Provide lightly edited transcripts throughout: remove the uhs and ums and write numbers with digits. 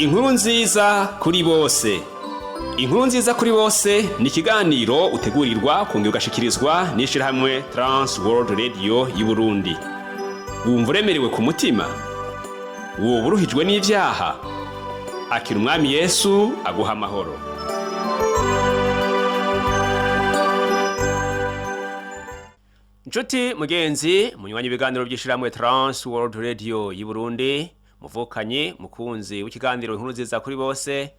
Inkuru nziza kuri bose. Inkuru nziza kuri bose ni ikiganiro utegurirwa kongera ugashikirizwa n'ishirahamwe Trans World Radio y'u Burundi. Wumva uremerewe ku mutima? Woba uruhijwe n'ivyaha? Akira umwami Yesu aguha amahoro. Nshuti mugenzi, munywanyi ibiganiro by'ishirahamwe Trans World Radio y'u Burundi, muvukanye mukunzi w'ikiganiro Inkuru nziza kuri bose.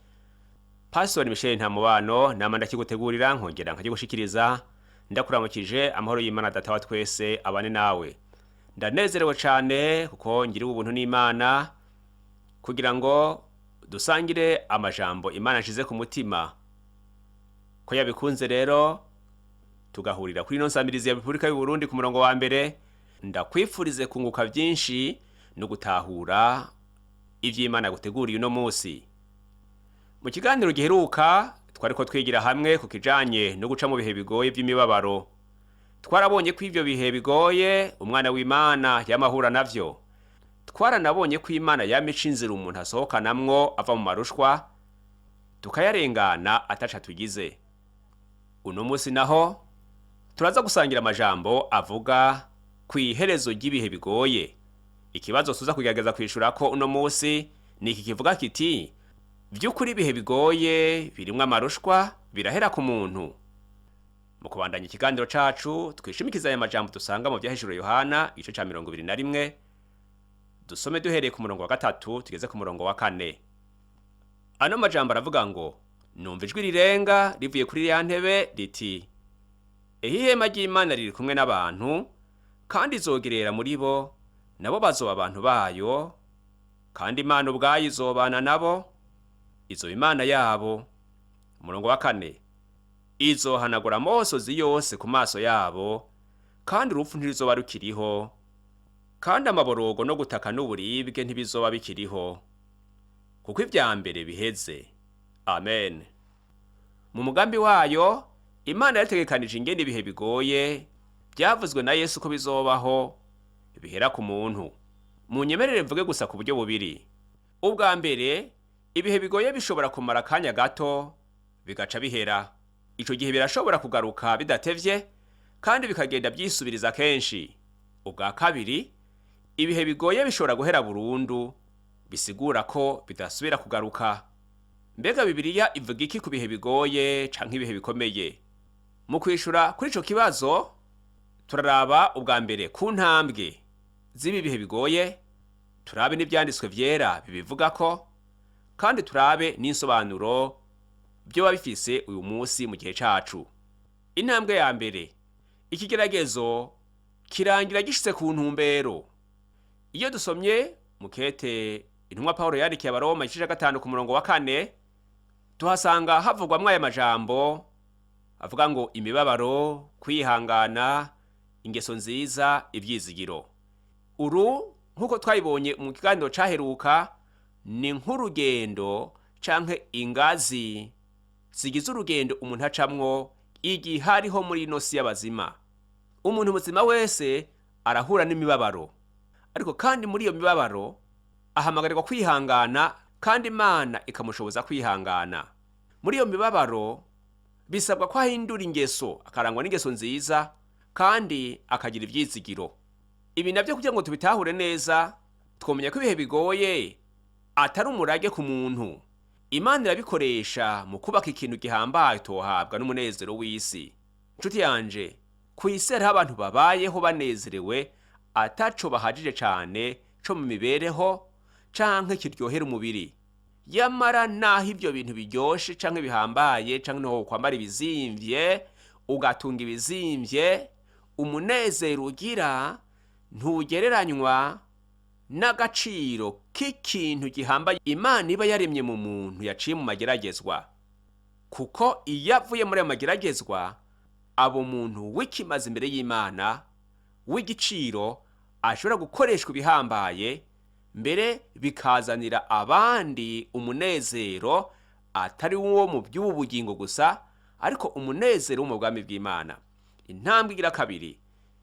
Pastor Michel Ntamubano nama ndakigutegurira nkongera nkagigushikiriza, ndakuramukije amahoro y'Imana Data wa twese abane nawe. Ndanezerewe cyane kuko ngiriwe ubuntu n'Imana kugira ngo dusangire amajambo Imana nshize ku mutima. Ko yabikunze rero tugahurira kuri ino nsamirizi ya Republika y'u Burundi ku murongo wa mbere, ndakwifurize kunguka byinshi no gutahura ivy'Imana guteguriye uno munsi. Mu kiganiro giheruka twariko twigira hamwe ku kijanye no guca mu bihe bigoye by'imibabaro. Twarabonye ko ivyo bihe bigoye umwana w'Imana yamahura navyo. Twaranabonye ko Imana yamica inzira umuntu asohokanamwo ava mu marushwa, tukayarengana ataca tugize. Uno munsi naho turaza gusangira amajambo avuga ku iherezo ry'ibihe bigoye. Ikibazo tuza kugerageza kwishura ko uno munsi ni iki kivuga kiti: vy'ukuri ibihe bigoye birimwo amarushwa birahera ku muntu. Mu kubandanya ikiganiro cacu twishimikiza aya majambo dusanga mu vyahishuro Yohana igice ca 21, dusome duhereye ku murongo wa 3 tugeze ku murongo wa 4. Ano majambo aravuga ngo: numva ijwi rirenga rivuye kuri ya ntebe riti: ihema ry'Imana riri kumwe n'abantu, kandi izogerera muri bo, nabo bazoba abantu bayo, kandi Imana ubwayo izobana nabo, izo Imana yabo. Umurongo wa 4: izohanagura amosozi yose ku maso yabo, kandi urupfu ntirizoba rukiriho, kandi amaborogo no gutaka n'uburibwe ntibizoba bikiriho, kuko ivya mbere biheze. Amen. Mu mugambi wayo Imana yategekanije ingene ibihe bigoye byavuzwe na Yesu ko bizobaho bihera ku muntu. Munyemerere mvuge gusa ku buryo bubiri. Ubwa mbere, ibihe bigoye bishobora kumara kanya gato bigaca bihera. Ico gihe birashobora kugaruka bidatevye kandi bikagenda byisubiriza kenshi. Ubwa kabiri, ibihe bigoye bishobora guhera burundu, bisigura ko bidasubira kugaruka. Mbega Bibiliya ivuga iki ku bihe bigoye canke ibihe bikomeye? Mu kwishura kuri ico kibazo turaraba ubwa mbere ku ntambwe z'ibi bihe bigoye, turabe n'ivyanditswe vyera bibivuga ko, kandi turabe n'insobanuro byo babifise uyu munsi mu gihe cacu. Intambwe ya mbere, ikigeragezo kirangira gishitse ku ntumbero. Iyo dusomye mu kete intumwa Paulo yandikiye Abaroma igice 5 ku murongo wa 4, tuhasanga havugwamwo aya majambo avuga ngo: imibabaro, kwihangana, ingeso nziza, ivyizigiro. Uru nkuko twayibonye mu kiganiro caheruka ni nk'urugendo canke ingazi zigize urugendo umuntu acamwo igihe hariho muri ino si y'abazima. Umuntu muzima wese arahura n'imibabaro, ariko kandi muri iyo mibabaro ahamagarirwa kwihangana, kandi Imana ikamushoboza kwihangana. Muri iyo mibabaro bisabwa ko ahindura ingeso, akarangwa n'ingeso nziza, kandi akagira ivyizigiro. Ibi navyo kugira ngo tubitahure neza, twomenya ko ibihe bigoye atari umurage ku muntu. Imana irabikoresha mu kubaka ikintu gihambaye tohabwa n'umunezero w'isi. Nshuti yanje, ku isi hariho abantu babayeho banezerewe ataco bahajije cane co mu mibereho canke kiryohera umubiri. Yamara naho ivyo bintu biryoshe canke bihambaye canke no kwambara ibizimvye, ugatunga ibizimvye, umunezero ugira ntugereranywa n'agaciro k'ikintu gihambaye Imana iba yaremye mu muntu yaciye mu mageragezwa. Kuko iyo avuye muri ayo mageragezwa, abo muntu w'ikimaze imbere y'Imana, w'igiciro, ashobora gukoreshwa ibihambaye, mbere bikazanira abandi umunezero atari uwo mu by'ubugingo gusa, ariko umunezero wo mu bwami bw'Imana. Intambwe igira kabiri,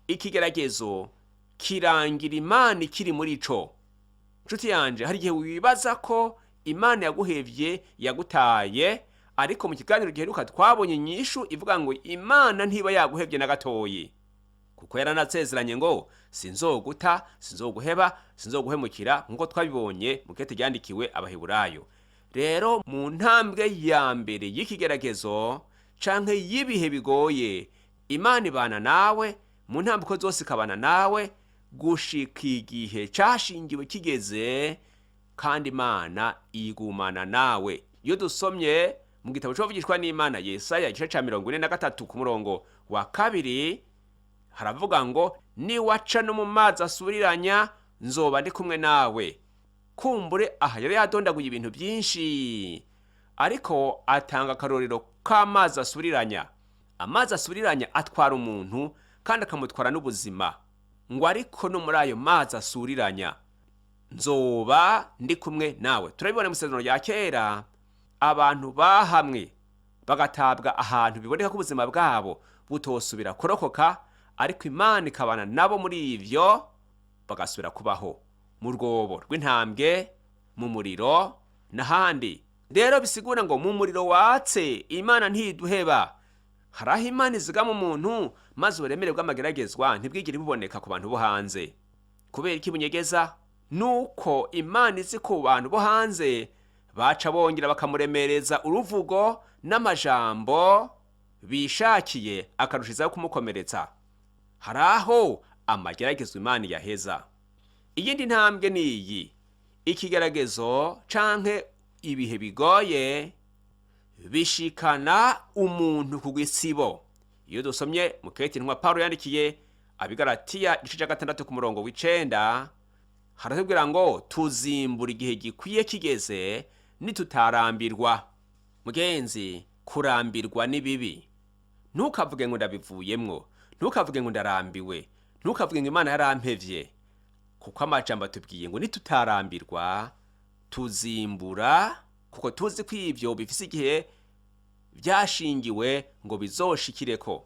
ikigeragezo kirangira Imana ikiri muri ico. Nshuti yanje, hari igihe wibaza ko Imana yaguhevye yagutaye, ariko mu kiganiro giheruka twabonye inyishu ivuga ngo Imana ntiba yaguhevye na gatoyi, kuko yaranasezeranye ngo sinzoguta, sinzoguheba, sinzoguhemukira, nkuko twabibonye mu kete ryandikiwe Abaheburayo. Rero mu ntambwe ya mbere y'ikigeragezo canke y'ibihe bigoye, Imana ibana nawe mu ntambuko zose, ikabana nawe gushika igihe cashingiwe kigeze, kandi Imana igumana nawe. Iyo dusomye mu gitabo c'Abavugishwa n'Imana Yesaya igice ca 43 ku murongo wa 2, haravuga ngo niwaca no mu mazi asubiriranya nzoba ndi kumwe nawe. Kumbure aha yari yadondaguye ibintu byinshi, ariko atanga akarorero k'amazi asubiriranya. Amazi asubiriranya atwara umuntu kandi akamutwara n'ubuzima, ngo ariko no muri ayo mazi asubiriranya nzoba ndi kumwe nawe. Turabibona mu isezerano rya kera, abantu bahamwe bagatabwa ahantu biboneka ko ubuzima bwabo butosubira kurokoka, ariko Imana ikabana nabo muri ivyo, bagasubira kubaho mu rwobo rw'intambwe, mu muriro n'ahandi. Rero bisigura ngo mu muriro watse Imana ntiduheba. Haraho Imana izigama umuntu maze uburemere bw'amageragezwa ntibwigire buboneka ku bantu bo hanze. Kubera iki bunyegeza? Nuko Imana izi ku bantu bo hanze baca bongera bakamuremereza uruvugo n'amajambo bishakiye, akarushizaho kumukomeretsa. Haraho amageragezwa Imana yaheza. Iyindi ntambwe ni iyi: ikigeragezo canke ibihe bigoye bishikana umuntu ku gisibo. Iyo dusomye mu kete ntumwa Paulo yandikiye Abigalatiya igice ca 6 ku murongo w'9, haratubwira ngo tuzimbura igihe gikwiye kigeze nitutarambirwa. Mugenzi, kurambirwa ni bibi. Ntukavuge ngo ndabivuyemwo, ntukavuge ngo ndarambiwe, ntukavuge ngo Imana yarampevye, kuko amajambo atubwiye ngo nitutarambirwa tuzimbura, kuko tuzi ko ivyo bifise igihe vyashingiwe ngo bizoshikireko.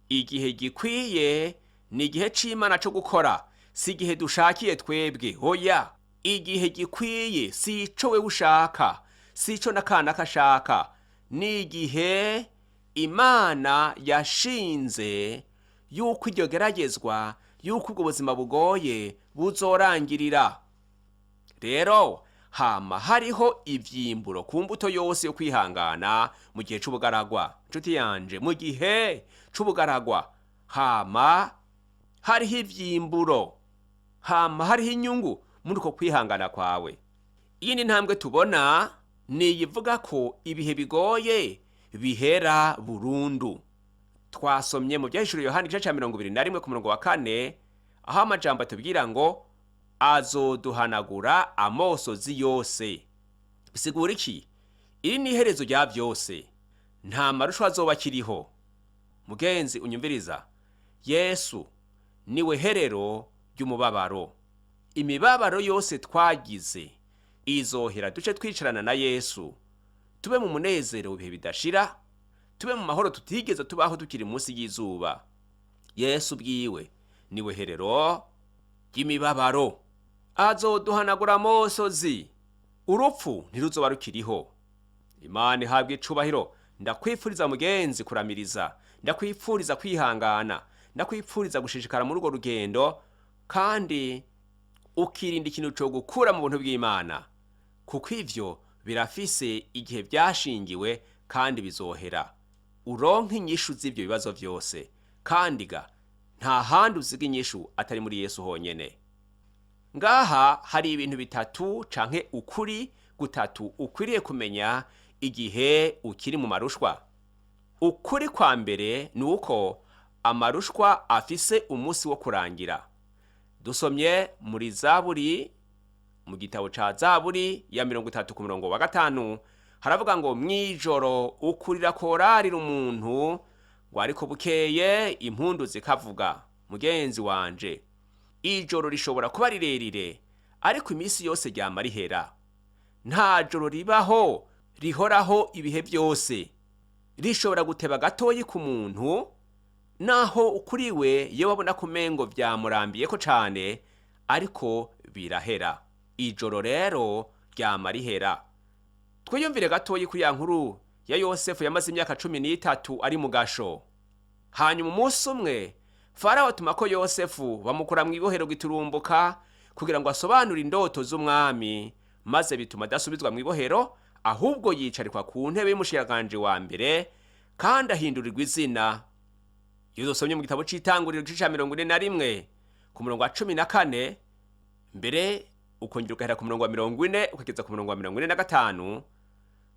Igihe gikwiye ni igihe c'Imana co gukora, si igihe dushakiye twebwe. Hoya, igihe gikwiye si ico wewe ushaka, si ico n'akana kashaka, ni igihe Imana yashinze yuko iryo geragezwa, yuko ubwo buzima bugoye buzorangirira. Rero hama hariho ivyimburo ku mbuto yose yo kwihangana mu gihe c'ubugaragwa. Nshuti yanje, mu gihe c'ubugaragwa hama hariho ivyimburo, hama hariho inyungu muri uko kwihangana kwawe. Iyindi ntambwe tubona ni ivuga ko ibihe bigoye bihera burundu. Twasomye mu byahishuriwe Yohana igice ca 21 ku murongo wa 4, aho amajambo atubwira ngo azoduhanagura amosozi yose. Bisigura iki? Iri ni iherezo rya byose, nta marusho azoba kiriho. Mugenzi unyumviriza, Yesu niwe herero ry'umubabaro. Imibabaro yose twagize izohera duce twicarana na Yesu, tube mu munezero w'ibihe bidashira, tube mu mahoro tutigeze tubaho tukiri munsi y'izuba. Yesu bwiwe niwe herero ry'imibabaro, azoduhanagura amosozi, urupfu ntiruzoba rukiriho. Imana ihabwe icubahiro. Ndakwifuriza mugenzi kuramiriza, ndakwifuriza kwihangana, ndakwifuriza gushishikara muri urwo rugendo, kandi ukirinda ikintu cyo gukura mu buntu bw'Imana, kuko ivyo birafise igihe byashingiwe kandi bizohera. Uronke inyishu z'ivyo bibazo vyose, kandi nta handi uziga inyishu atari muri Yesu honyene. Ngaha hari ibintu bitatu canke ukuri gutatu ukwiriye kumenya igihe ukiri mu marushwa. Ukuri kwa mbere ni uko amarushwa afise umunsi wo kurangira. Dusomye muri Zaburi, mu gitabo ca Zaburi ya 30 ku murongo wa 5, haravuga ngo mwijoro ukurira korarira umuntu, ngo ariko bukeye impundu zikavuga. Mugenzi wanje, ijoro rishobora kuba rirerire, ariko imisi yose ryama rihera. Nta joro ribaho rihoraho ibihe byose. Rishobora guteba gatoyi ku muntu, naho ukuriwe yewe wabona kumengo vyamurambiye ko cane, ariko birahera. Ijoro rero ryama rihera. twiyumvire gatoyi kuri ya nkuru ya Yosefu yamaze imyaka 13 ari mu gasho. Hanyuma umunsi umwe Farawo atuma ko Yosefu bamukura mu ibohero giturumbuka kugira ngo asobanure indoto z'umwami, maze bituma adasubizwa mu ibohero, ahubwo yicarikwa ku ntebe y'umushiraganje wa mbere kandi ahindurirwa izina. Iyo dusomye mu gitabo c'Itanguriro c'ica 41 ku murongo wa 14 mbere ukongera ugahera ku murongo wa 40 ukageza ku murongo wa 45,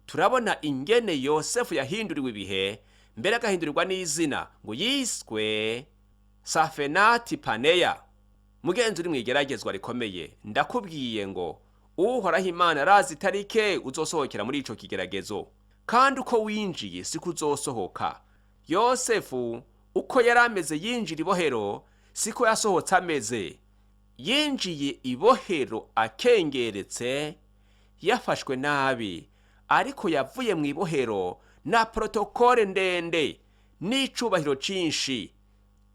turabona ingene Yosefu yahinduriwe ibihe, mbere agahindurirwa n'izina ngo yiswe Safenati Paneya. Mugenzi uri mwigeragezwa rikomeye, ndakubwiye ngo Uhoraho Imana arazi itarike uzosohokera muri ico kigeragezo, kandi uko winjiye siko uzosohoka. Yosefu uko yarameze yinjira ibohero siko yasohotse ameze. Yinjiye ibohero akengeretse, yafashwe nabi, ariko yavuye mu ibohero na protokole ndende n'icubahiro cinshi,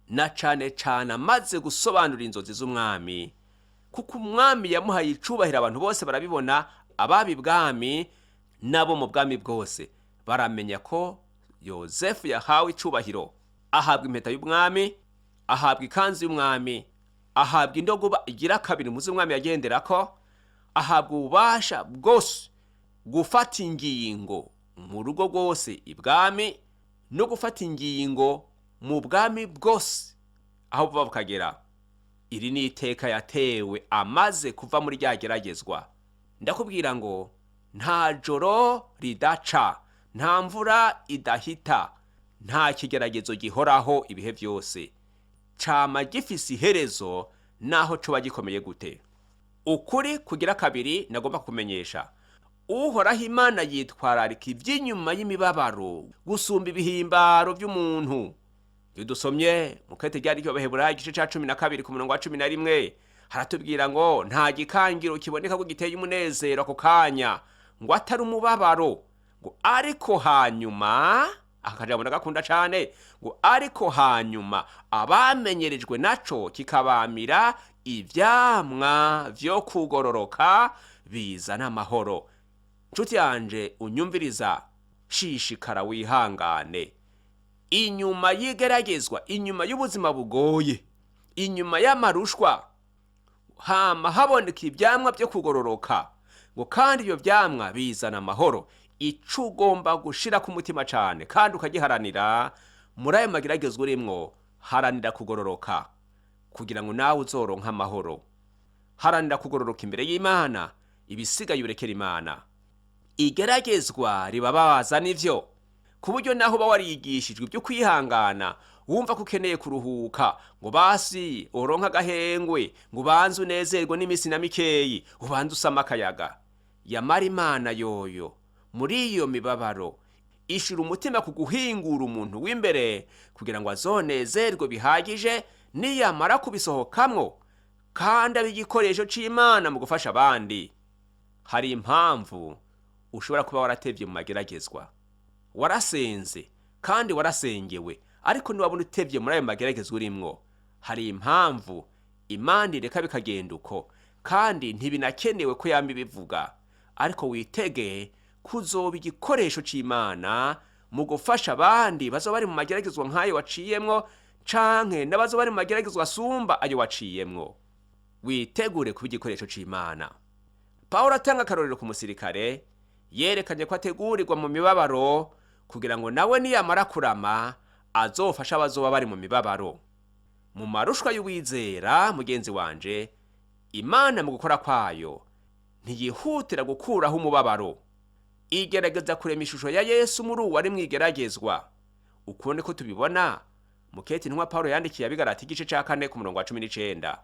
na cane cane amaze gusobanura inzozi z'umwami, kuko umwami yamuhaye icubahiro. Abantu bose barabibona, ababi bwami nabo mu bwami bwose baramenya ko Yosefu yahawe icubahiro, ahabwa impeta y'ubwami, ahabwa ikanzu y'umwami, ahabwa indogoba igira kabiri muzi umwami yagenderako, ahabwa ububasha bwose gufata ingingo mu rugo rwose ibwami no gufata ingingo mu bwami bwose aho buba bukagera. Iri ni iteka yatewe amaze kuva muri rya geragezwa. Ndakubwira ngo nta joro ridaca, nta mvura idahita, nta kigeragezo gihoraho ibihe byose, cama gifise iherezo naho coba gikomeye gute. Ukuri kugira kabiri nagomba kumenyesha, Uhoraho Imana yitwararika iby'inyuma y'imibabaro gusumba ibihimbaro by'umuntu. Iyo dusomye mu kete ryari cy'Abaheburayo igice ca 12 ku murongo wa 11 haratubwira ngo nta gikangiro kiboneka ko giteye umunezero ako kanya, ngo atari umubabaro, ngo ariko hanyuma akajambo ndagakunda cane, ngo ariko hanyuma abamenyerejwe naco kikabamira ivyamwa vyo kugororoka bizana amahoro. Nshuti yanje unyumviriza, shishikara wihangane. Inyuma y'igeragezwa, inyuma y'ubuzima bugoye, inyuma y'amarushwa, hama haboneka ivyamwa vyo kugororoka, ngo kandi iyo vyamwa bizana amahoro. Ico ugomba gushira ku mutima cane kandi ukagiharanira muri ayo mageragezwa urimwo, haranira kugororoka kugira ngo nawe uzoronka amahoro. Haranira kugororoka imbere y'Imana, ibisigaye urekera Imana. Igeragezwa ribabaza nivyo, ku buryo naho ba warigishijwe ibyo kwihangana wumva ko ukeneye kuruhuka, ngo basi uronka agahengwe, ngo banze unezerwe n'imisi na mikeyi, ubanze usama akayaga. Yamara Imana yoyo muri iyo mibabaro ishira umutima ku guhingura umuntu w'imbere kugira ngo azonezerwe bihagije niyamara kubisohokamwo, kandi ab'igikoresho c'Imana mu gufasha abandi. Hari impamvu ushobora kuba waratevye mu mageragezwa, warasenze kandi warasengewe, ariko niwabona utevye muri ayo mageragezwa urimwo, hari impamvu Imana ireka bikagenda uko, kandi ntibinakenewe ko yama ibivuga. Ariko witege kuzoba igikoresho c'Imana mu gufasha abandi bazoba bari mu mageragezwa nk'ayo waciyemwo, canke n'abazoba bari mu mageragezwa asumba ayo waciyemwo. Witegure kuba igikoresho c'Imana. Pawulo atanga akarorero ku musirikare, yerekanye ko ategurirwa mu mibabaro kugira ngo nawe niyamara kurama azofasha abazoba bari mu mibabaro. Mu marushwa y'uwizera mugenzi wanje, Imana mu gukora kwayo ntiyihutira gukuraho umubabaro. Igerageza kurema ishusho ya Yesu muri uwo ari mwigeragezwa. Ukunde ko tubibona mu kete intumwa Pawulo yandikiye abigarati igice ca 4 ku murongo wa 19.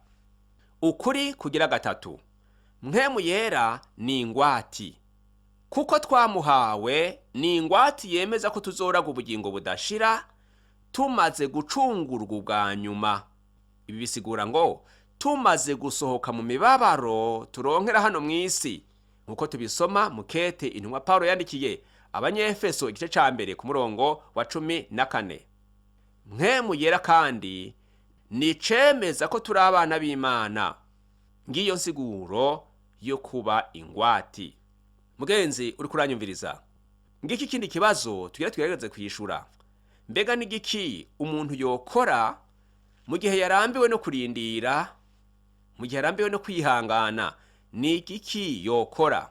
Ukuri kugira gatatu, mpwemu yera ni ingwati, kuko twamuhawe ni ingwati yemeza ko tuzoraga ubugingo budashira tumaze gucungurwa ubwa nyuma. Ibi bisigura ngo tumaze gusohoka mu mibabaro turonkera hano mw'isi, nkuko tubisoma mu kete intumwa Pawulo yandikiye Abanyefeso igice ca 1 ku murongo wa 14. Mpwemu yera kandi ni cemeza ko turi abana b'Imana. Ngiyo nsiguro yo kuba ingwati. mugenzi uri kuranyumviriza, ngiki kindi kibazo tugerageze kwishura. Mbega ni giki umuntu yokora mu gihe yarambiwe no kurindira, mu gihe yarambiwe no kwihangana? Ni giki yokora?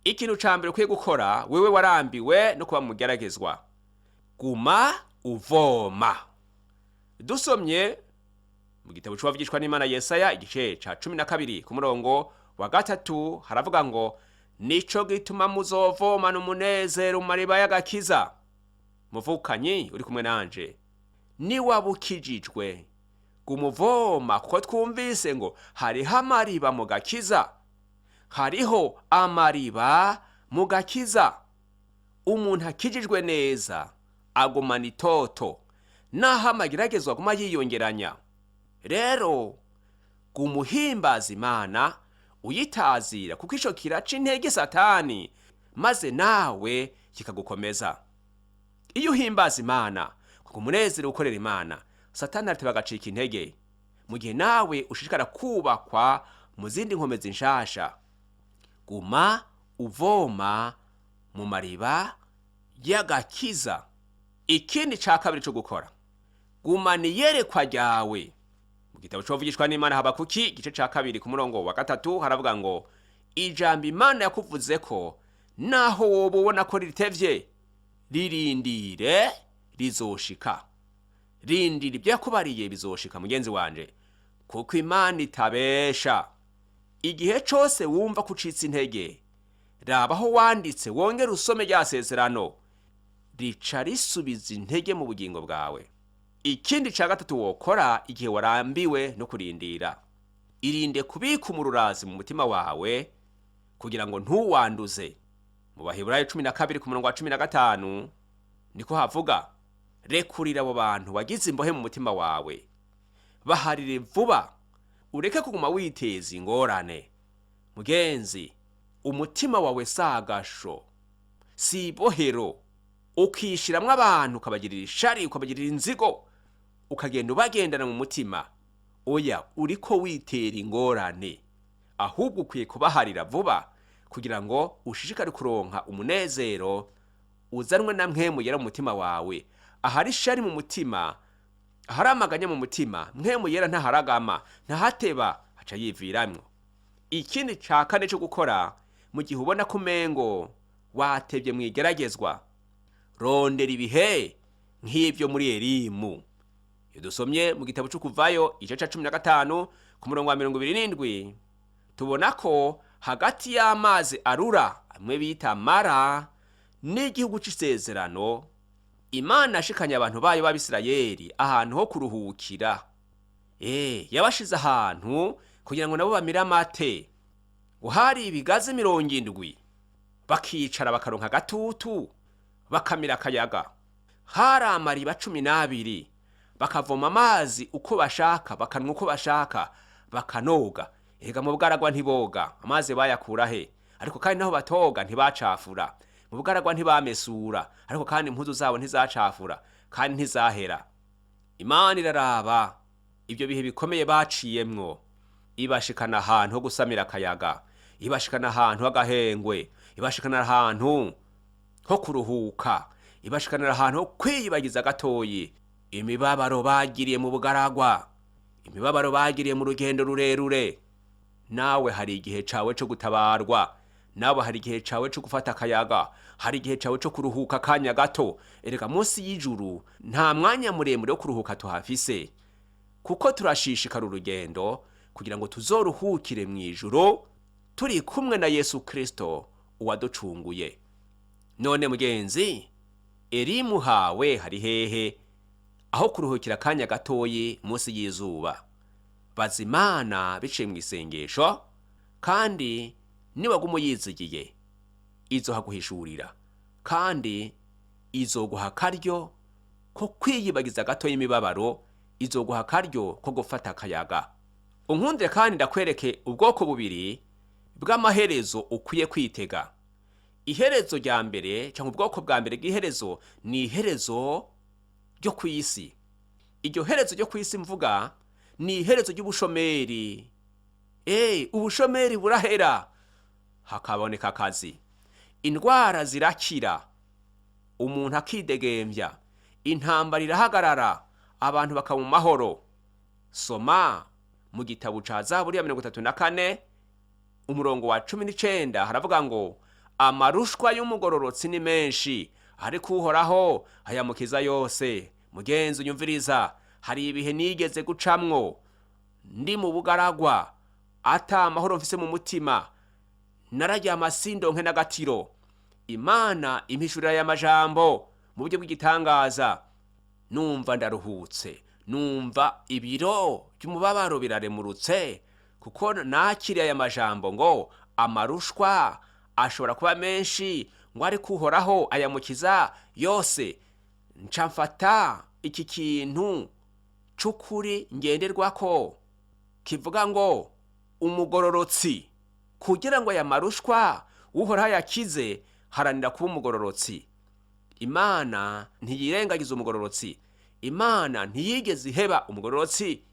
Ikintu ca mbere ukwiye gukora wewe warambiwe no kuba mugeragezwa, guma uvoma. Dusomye mu gitabo c'Uwavugishwa n'Imana Yesaya igice ca 12 ku murongo wa 3 haravuga ngo, nico gituma muzovoma n'umunezero mu mariba y'agakiza. Muvukanyi uri kumwe nanje, ni wabukijijwe gumuvoma, kuko twumvise ngo hariho amariba mu gakiza, hariho amariba mu gakiza. Umuntu akijijwe neza agumana itoto, naho amageragezwa aguma yiyongeranya. Rero gumuhimbaza Imana uyitazira, kuko ico kiraca intege Satani, maze nawe kikagukomeza. Iyo uhimbaza Imana kuko umunezero ukorera Imana, Satani arateba agacika intege, mu gihe nawe ushishikara kubakwa mu zindi nkomezi nshasha. Guma uvoma mu mariba y'agakiza. Ikindi ca kabiri co gukora, gumana iyerekwa ryawe. Mu gitabo c'Uwavugishwa n'Imana Habakuki igice ca 2 ku murongo wa 3 haravuga ngo, ijambo Imana yakuvuze ko naho woba ubona ko ritevye, ririndire rizoshika. Rindira ibyo yakubariye bizoshika mugenzi wanje, kuko Imana itabesha. Igihe cose wumva kucitsa intege, rabaho wanditse wongera usome rya sezerano, rica risubiza intege mu bugingo bwawe. Ikindi ca gatatu wokora igihe warambiwe no kurindira, irinde kubika umururazi mu mutima wawe kugira ngo ntuwanduze. Mu Baheburayo 12 ku murongo wa 15 niko havuga, rekurira abo bantu wagize imbohe mu mutima wawe, baharire vuba, ureke kuguma witeza ingorane. Mugenzi, umutima wawe sagasho, si ibohero ukishiramwo abantu, ukabagirira ishari, ukabagirira inzigo, ukagenda ubagendana mu mutima. Oya, uriko witera ingorane, ahubwo ukwiye kubaharira vuba kugira ngo ushishikare kuronka umunezero uzanwe na mpwemu yera mu mutima wawe. Ahari ishari mu mutima, ahari amaganya mu mutima, mpwemu yera ntaharagama, ntahateba, haca yiviramwo. Ikindi ca kane cyo gukora mu gihe ubona ko umengo watevye mwigeragezwa, rondera ibihe nk'ivyo muri Elimu. Iyo dusomye mu gitabo c'Ukuvayo igice ca 15 ku murongo wa 27 tubona ko hagati y'amazi arura amwe bita Mara n'igihugu c'isezerano, Imana ashikanye abantu bayo b'Abisirayeli ahantu ho kuruhukira. Yabashize ahantu kugira ngo nabo bamira amate. Uhari ibigazi 70, bakicara bakaronka gatutu, bakamira akayaga. Hari amariba 12, bakavoma amazi uko bashaka, bakanwa uko bashaka, bakanoga. Ega mu bugaragwa ntiboga, amazi bayakura he? Ariko kandi naho batoga ntibacafura. Mu bugaragwa ntibamesura, ariko kandi impuzu zabo ntizacafura, kandi ntizahera. Imana iraraba ibyo bihe bikomeye baciyemwo, ibashikana ahantu ho gusamira akayaga, ibashikana ahantu h'agahengwe, ibashikana ahantu ho kuruhuka, ibashikana ahantu ho kwiyibagiza gatoyi imibabaro bagiriye mu bugaragwa, imibabaro bagiriye mu rugendo rurerure. Nawe hari igihe cawe cyo gutabarwa, nawe hari igihe cawe cyo gufata akayaga, hari igihe cawe cyo kuruhuka kanya gato. Erega munsi y'ijuru nta mwanya muremure wo kuruhuka tuhafise, kuko turashishikara urugendo kugira ngo tuzoruhukire mu ijuru turi kumwe na Yesu Kristo uwaducunguye. None mugenzi, Elimu hawe hari hehe aho kuruhukira kanya gatoyi munsi y'izuba? Bazimana biciye mu isengesho, kandi niwaguma uyizigiye izohaguhishurira, kandi izoguha akaryo ko kwiyibagiza gato y'imibabaro, izoguha akaryo ko gufata akayaga. Unkundire kandi ndakwereke ubwoko bubiri bw'amaherezo ukwiye kwitega. Iherezo rya mbere cyangwa ubwoko bwa mbere bw'iherezo ni iherezo ryo kwisi. Iryo herezo ryo kwisi mvuga ni iherezo ry'ubushomeri. Ubushomeri burahera, hakaboneka akazi. indwara zirakira, umuntu akidegembya, intambara irahagarara, abantu bakaba mu mahoro. Soma mu gitabo ca Zaburi ya 34 umurongo wa 19 haravuga ngo amarushwa y'umugororotsi ni menshi, ariko Uhoraho ayamukiza yose. Mugenzi unyumviriza, hari ibihe nigeze gucamwo ndi mu bugaragwa, ata amahoro mfise mu mutima, narajya amasindonke n'agatiro. Imana impishurira ya majambo mu buryo bw'igitangaza, numva ndaruhutse, numva ibiro by'umubabaro biraremurutse, kuko nakiriye aya majambo ngo amarushwa ashobora kuba menshi, ngo ariko Uhoraho ayamukiza yose. Nca mfata iki kintu c'ukuri ngenderwako kivuga ngo umugororotsi kugira ngo aya marushwa Uhoraho yakize, haranira kuba umugororotsi. Imana ntiyirengagiza umugororotsi, Imana ntiyigeze iheba umugororotsi.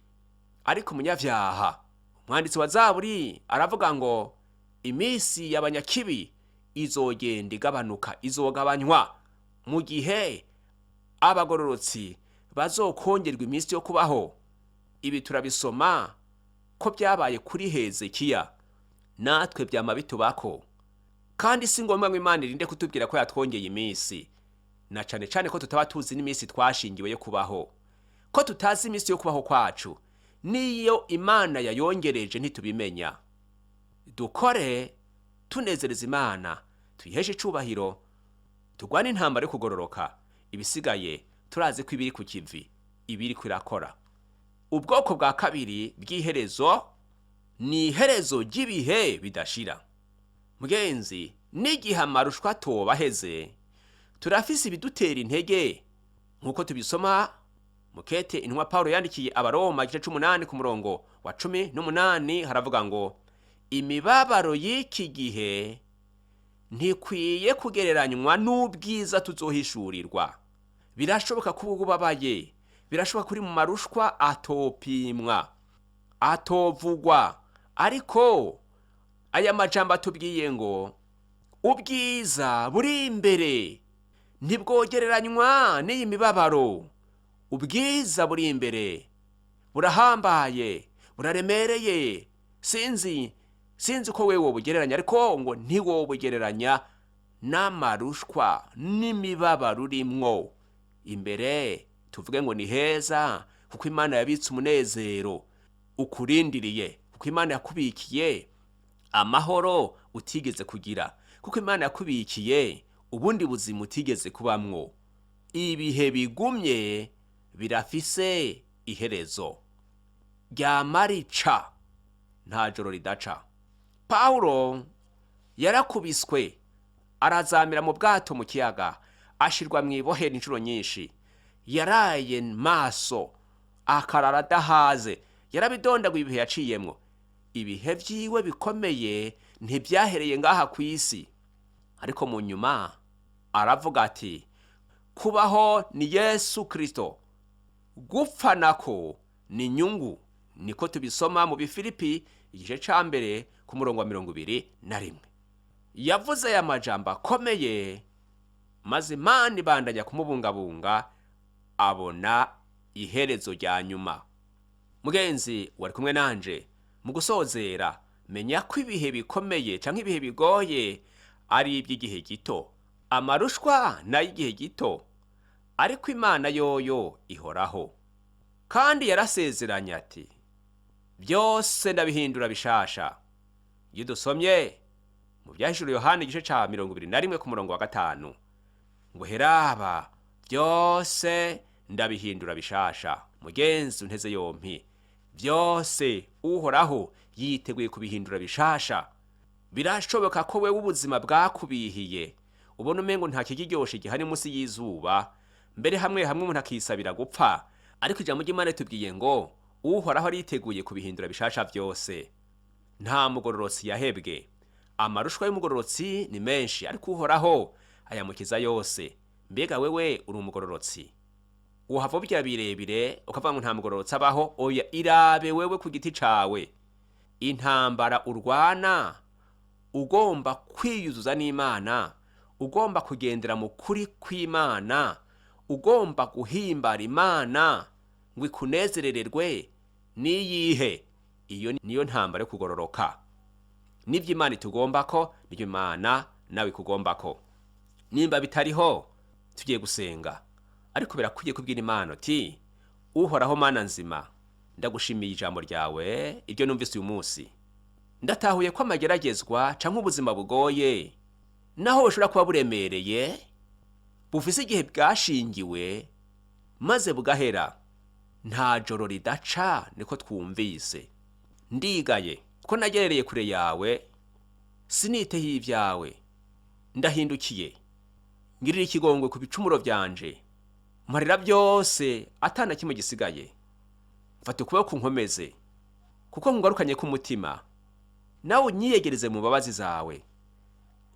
Ariko umunyavyaha, umwanditsi wa Zaburi aravuga ngo imisi y'abanyakibi izogenda igabanuka, izogabanywa, mu gihe abagororotsi bazokongerwa iminsi yo kubaho. Ibi turabisoma ko byabaye kuri Hezekiya, natwe byama bitubako. Kandi si ngombwa ngo Imana irinde kutubwira ko yatwongeye iminsi, na cane cane ko tutaba tuzi n'iminsi twashingiwe yo kubaho, ko tutazi iminsi yo kubaho kwacu. Niyo Imana yayongereje ntitubimenya. Dukore tunezereza Imana, tuyiheshe icubahiro, tugwane intambara yo kugororoka. Ibisigaye turazi ko ibiri ku kivi, ibiri kwirakora. Ubwoko bwa kabiri bw'iherezo ni iherezo ry'ibihe bidashira. Mugenzi, n'igihe amarushwa tobaheze, turafise ibidutera intege, nkuko tubisoma mukete intumwa Paulo yandikiye Abaroma igice 8 ku murongo wa 18 haravuga ngo imibabaro y'iki gihe ntikwiye kugereranywa n'ubwiza tuzohishurirwa. Birashoboka ko ububabaye, birashoboka kuri mu marushwa atopimwa, atovugwa, ariko aya majambo atubwiye ngo ubwiza buri imbere ntibwogereranywa n'iyi mibabaro. Ubwiza buri imbere burahambaye, buraremereye. Sinzi ko wewe wobugereranya, ariko ngo ntiwobugereranya n'amarushwa n'imibabaro urimwo. Imbere tuvuge ngo ni heza, kuko Imana yabitse umunezero ukurindiriye, kuko Imana yakubikiye amahoro utigeze kugira, kuko Imana yakubikiye ubundi buzima utigeze kubamwo. Ibihe bigumye birafise iherezo, ryamarica nta joro ridaca. Paulo yarakubiswe, arazamira mu bwato mu kiyaga, ashirwa mw'ibohero inshuro nyinshi, yaraye maso, akarara adahaze, yarabidondaguye ibihe yaciyemwo. Ibihe vyiwe bikomeye ntibyahereye ngaha ku isi, ariko mu nyuma aravuga ati kubaho ni Yesu Kristo, gupfa nako ni inyungu. Niko tubisoma mu Bifilipi igice ca mbere ku murongo wa 21. Yavuze aya majambo akomeye, maze Imana ibandanya kumubungabunga, abona iherezo rya nyuma. Mugenzi wari kumwe nanje, mu gusozera, menya ko ibihe bikomeye canke ibihe bigoye ari iby'igihe gito, amarushwa n'ay'igihe gito, ariko Imana yoyo ihoraho. Kandi yarasezeranye ati byose ndabihindura bishasha. Iyo dusomye mu byahishuro Yohana igice ca 21 ku murongo wa 5, ngo heraba byose ndabihindura bishasha. Mugenzi unteze yompi, byose Uhoraho yiteguye kubihindura bishasha. Birashoboka ko wewe ubuzima bwakubihiye ubona umengo nta kiryoshe gihari munsi y'izuba, mbere hamwe umuntu akisabira gupfa, ariko ijambo ry'Imana tubwiye ngo Uhoraho ariteguye kubihindura bishasha byose. Nta mugororotsi yahebwe, amarushwa y'umugororotsi ni menshi, ariko Uhoraho ayamukiza yose. Mbega wewe uri umugororotsi? Uhava bya birebire ukavuga ngo nta mugororotsi abaho? Oya, irabe wewe ku giti cawe. Intambara urwana ugomba kwiyuzuza n'Imana, ugomba kugendera mu kuri kw'Imana, ugomba guhimbara Imana ngo ikunezerererwe niyihe. Iyo niyo ntambara yo kugororoka. Nivyo Imana itugombako, nivyo Imana nawe ikugombako. Nimba bitariho tugiye gusenga, ariko birakwiye kubwira Imana uti uhoraho Mana nzima, ndagushimiye ijambo ryawe iryo numvise uyu munsi. Ndatahuye ko amageragezwa canke ubuzima bugoye, naho bushobora kuba buremereye, bufise igihe bwashingiwe maze bugahera. Nta joro ridaca niko twumvise. Ndigaye ko nagerereye kure yawe, siniteho ibyawe. Ndahindukiye, ngirira ikigongwe ku bicumuro byanje, mparira byose atana kimwe gisigaye. Mfata ukuboko unkomeze, kuko ngarukanye ku mutima. Nawe unyiyegereze mu babazi zawe,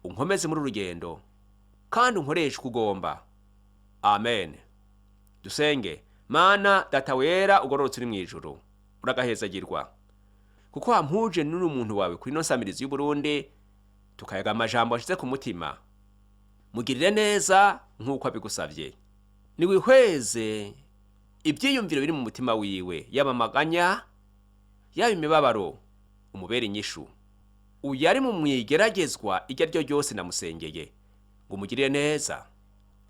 unkomeze muri urugendo, kandi unkoreshe kugomba. Amen. Dusenge. Mana data wera ugororotse uri mwijuru, uragahezagirwa, kuko wampuje n'umuntu wawe kuri no nsamirizi y'u Burundi, tukayaga amajambo ashize ku mutima. Mugirire neza nk'uko abigusavye. Niwihweze ibyiyumviro biri mu mutima wiwe, yaba amaganya, yaba imibabaro, umubere inyishu. Uyari mu mwigeragezwa iryo ryo ryose namusengeye ngo mugirire neza.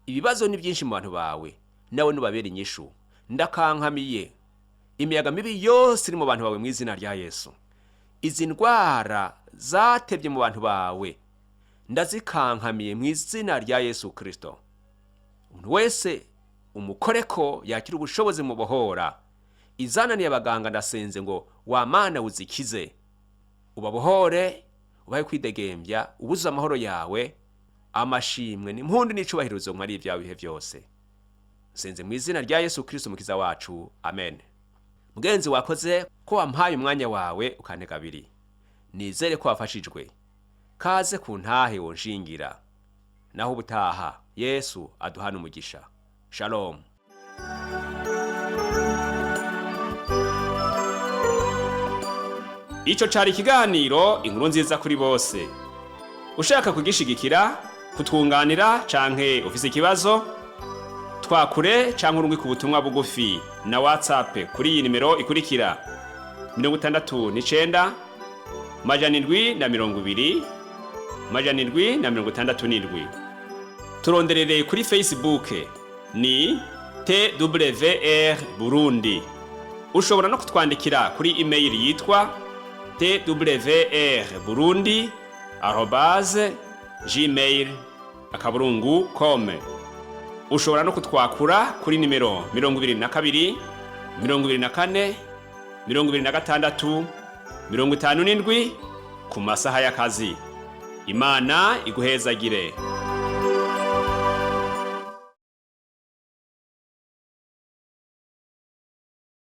Ibibazo ni byinshi mu bantu bawe, nawe nubabere inyishu. Ndakankamiye imiyaga mibi yose iri mu bantu bawe mu izina rya Yesu. Izi ndwara zatebye mu bantu bawe, ndazikankamiye mu izina rya Yesu Kristo. Umuntu wese umukoreko yakira ubushobozi mu bohora. Izananiye abaganga ndasenze ngo wa Mana uzikize, ubabohore, ubahe kwidegembya, ubuze amahoro yawe, amashimwe n'impundu n'icubahiro ari ibyawe ibihe byose. Senze mu izina rya Yesu Kristo mukiza wacu. Amen. Mugenzi wakoze ko wampaye umwanya wawe ukantega abiri. Nizere ko wafashijwe. Kaze ku ntahe wonshingira. Naho ubutaha Yesu aduhana umugisha. Shalom. Ico cari ikiganiro Inkuru Nziza kuri bose. Ushaka kugishigikira, kutwunganira canke ufise ikibazo, twakure canke urungwi ku butumwa bugufi na WhatsApp kuri iyi nimero ikurikira: 69 720 767. Turonderere kuri Facebook ni TWR Burundi. Ushobora no kutwandikira kuri email yitwa twr@gmail.com. Ushobora no kutwakura kuri nimero 22 24 26 57 ku masaha y'akazi. Imana iguhezagire.